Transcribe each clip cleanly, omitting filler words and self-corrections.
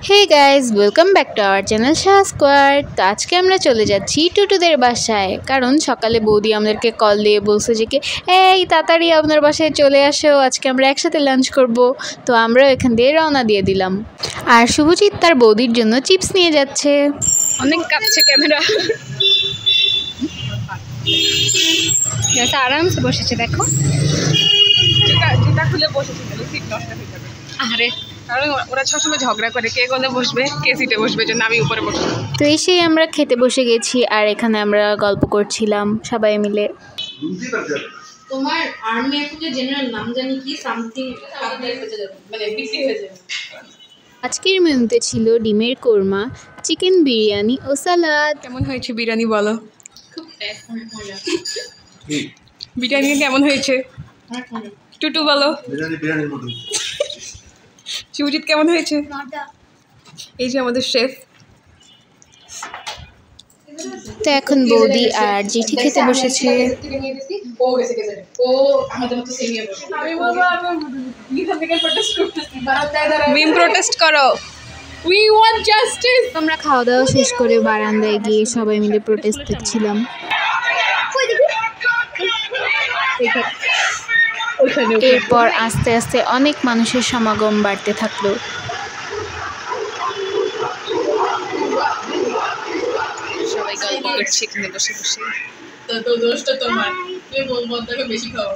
Hey guys, welcome back to our channel Shah square. তো আজকে আমরা চলে যাচ্ছি টুটুদের বাসায়, কারণ সকালে বৌদি আমাদেরকে কল দিয়ে বলছে যে কি এই তাড়াতাড়ি আপনার বাসায় চলে আসো, আজকে আমরা একসাথে লাঞ্চ করব। তো আমরাও এখান দিয়ে রওনা দিয়ে দিলাম। আর শুভজিৎ তার বৌদির জন্য চিপস নিয়ে যাচ্ছে। অনেক কাঁপছে ক্যামেরা। আরামসে বসেছে, দেখো জুতা খুলে বসেছে, সিট নষ্ট হয়ে যাবে। আরে কারণ ওরা সবসময় ঝগড়া করে কে কোনে বসবে, কে সিটে বসবে, জন্য আমি উপরে বসবো। তো এসেই আমরা খেতে বসে গেছি, আর এখানে আমরা গল্প করছিলাম সবাই মিলে। তোমার আর্মি এখন যে জেনারেল নাম জানি কি সামথিং মানে বিক্রি হয়ে যাবে। আজকের মেনুতে ছিল ডিমের কোরমা, চিকেন বিরিয়ানি ও সালাদ। কেমন হয়েছে বিরিয়ানি বলো? খুব মজা। বিরিয়ানি কেমন হয়েছে টুটু বলো? শুভজিৎ কেমন হয়েছে? এই যে আমাদের শেফ। তো এখন বৌদি আর জেঠি খেতে বসেছে। মিম প্রোটেস্ট করো, উই ওয়ান্ট জাস্টিস। আমরা খাওয়া দাওয়া শেষ করে বারান্দায় গিয়ে সবাই মিলে প্রোটেস্ট দেখছিলাম। এরপর আস্তে আস্তে অনেক মানুষের সমাগম বাড়তে থাকলো। সবাই গল্প করছে এখানে বসে বসে। তো দোষটা তোমার, তুমি বলবো বেশি খাও।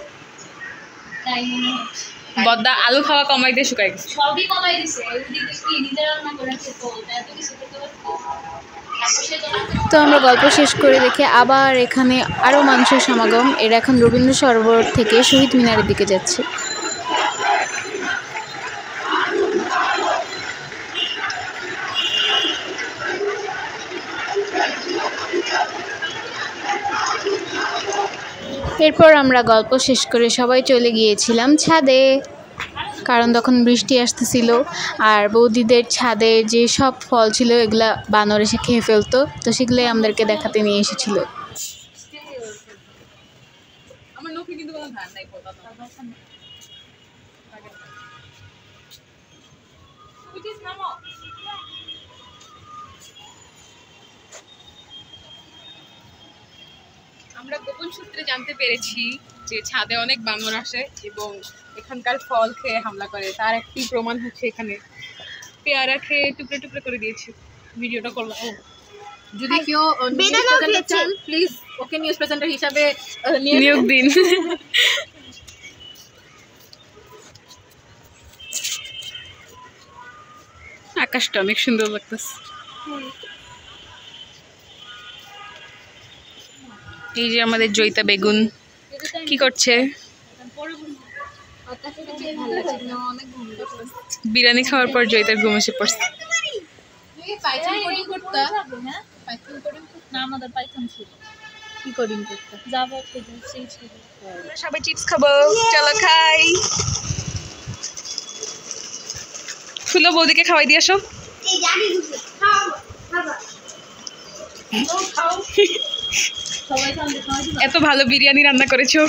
বদ্দা আলু খাওয়া কমাইতে শুকাই গেছে। সবই কমাই দিছে, ওইদিকে কি নিজের রান্না করে খেতে বলতে এত কিছু করতে পারতো। তো আমরা গল্প শেষ করে দেখে আবার এখানে আরও মানুষের সমাগম। এরা এখন রবীন্দ্র সরোবর থেকে শহীদ মিনারের দিকে যাচ্ছে। এরপর আমরা গল্প শেষ করে সবাই চলে গিয়েছিলাম ছাদে, কারণ তখন বৃষ্টি আসতেছিল। আর বৌদিদের ছাদে যে সব ফল ছিল এগুলা বানর এসে খেয়ে ফেলতো, তো সেগুলোই আমাদেরকে দেখাতে নিয়ে এসেছিল। আমার নখে কিন্তু কোনো ধার নাই। আমরা গোপন সূত্রে জানতে পেরেছি যে ছাদে অনেক বানর আসে এবং এখানকার ফল খেয়ে হামলা করে। তার একটি প্রমাণ হচ্ছে এখানে পেয়ারা খেয়ে টুকরো টুকরো করে দিয়েছে। ভিডিওটা করলাম। যদি কেউ চান প্লিজ ওকে নিউজ প্রেজেন্টার হিসাবে নিয়োগ দিন। আকাশটা অনেক সুন্দর লাগতেছে। এই যে আমাদের জয়িতা বেগুন কি করছে? বিরিয়ানি খাওয়ার পর জয়িতার ঘুম এসে পড়ছে। সবাই চিপস খাবো, চলো খাই। ফুলো বৌদিকে খাওয়াই দিয়ে আসো। এত ভালো বিরিয়ানি রান্না করেছো।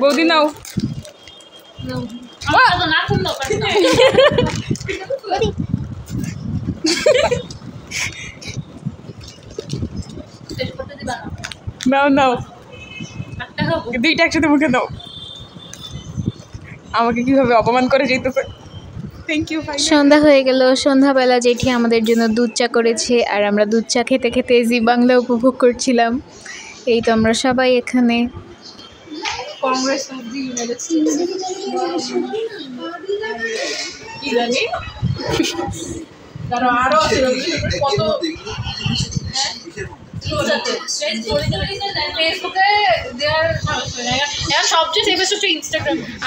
বৌদি নাও। নাও নাও, দুইটা একসাথে মুখে দাও। আমাকে কিভাবে অপমান করে যেতেছে। Thank you. সন্ধ্যা হয়ে গেল। সন্ধ্যাবেলা জেঠি আমাদের জন্য দুধ চা করেছে, আর আমরা দুধ চা খেতে খেতে জি বাংলা উপভোগ করছিলাম। এই তো আমরা সবাই এখানে। Congress of the United states কি জানি কারণ আরো কত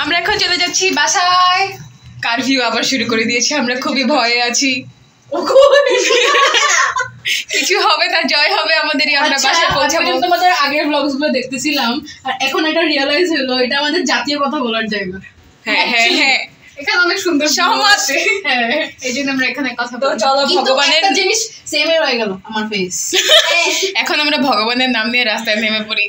আমরা এখন চলে যাচ্ছি বাসায়। কারফিউ আবার শুরু করে দিয়েছে, আমরা খুবই ভয়ে আছি। কিছু হবে না, জয় হবে আমাদেরই। আমরা বাসায় পৌঁছাবো। তোমাদের আগের ব্লগস গুলো দেখতেছিলাম আর এখন এটা রিয়েলাইজ হলো এটা আমাদের জাতীয় কথা বলার জায়গা। হ্যাঁ হ্যাঁ হ্যাঁ, এখানে অনেক সুন্দর সমাজ। হ্যাঁ এই জন্য আমরা এখানে কথা তো বলি। চলো কিন্তু ভগবানের একটা জিনিস সেমে রয়ে গেল আমার ফেস। এখন আমরা ভগবানের নাম নিয়ে রাস্তায় নেমে পড়ি।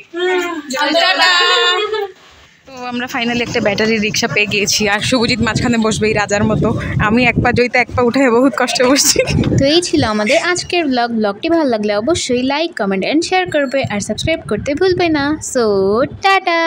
তো আমরা ফাইনালি একটা ব্যাটারি রিক্সা পেয়ে গিয়েছি, আর শুভজিৎ মাঝখানে বসবে এই রাজার মতো। আমি এক পা জয়িতা এক পা উঠে বহুত কষ্টে বসছি। তো এই ছিল আমাদের আজকের ব্লগটি ভালো লাগলে অবশ্যই লাইক কমেন্ট অ্যান্ড শেয়ার করবে আর সাবস্ক্রাইব করতে ভুলবে না। So tata.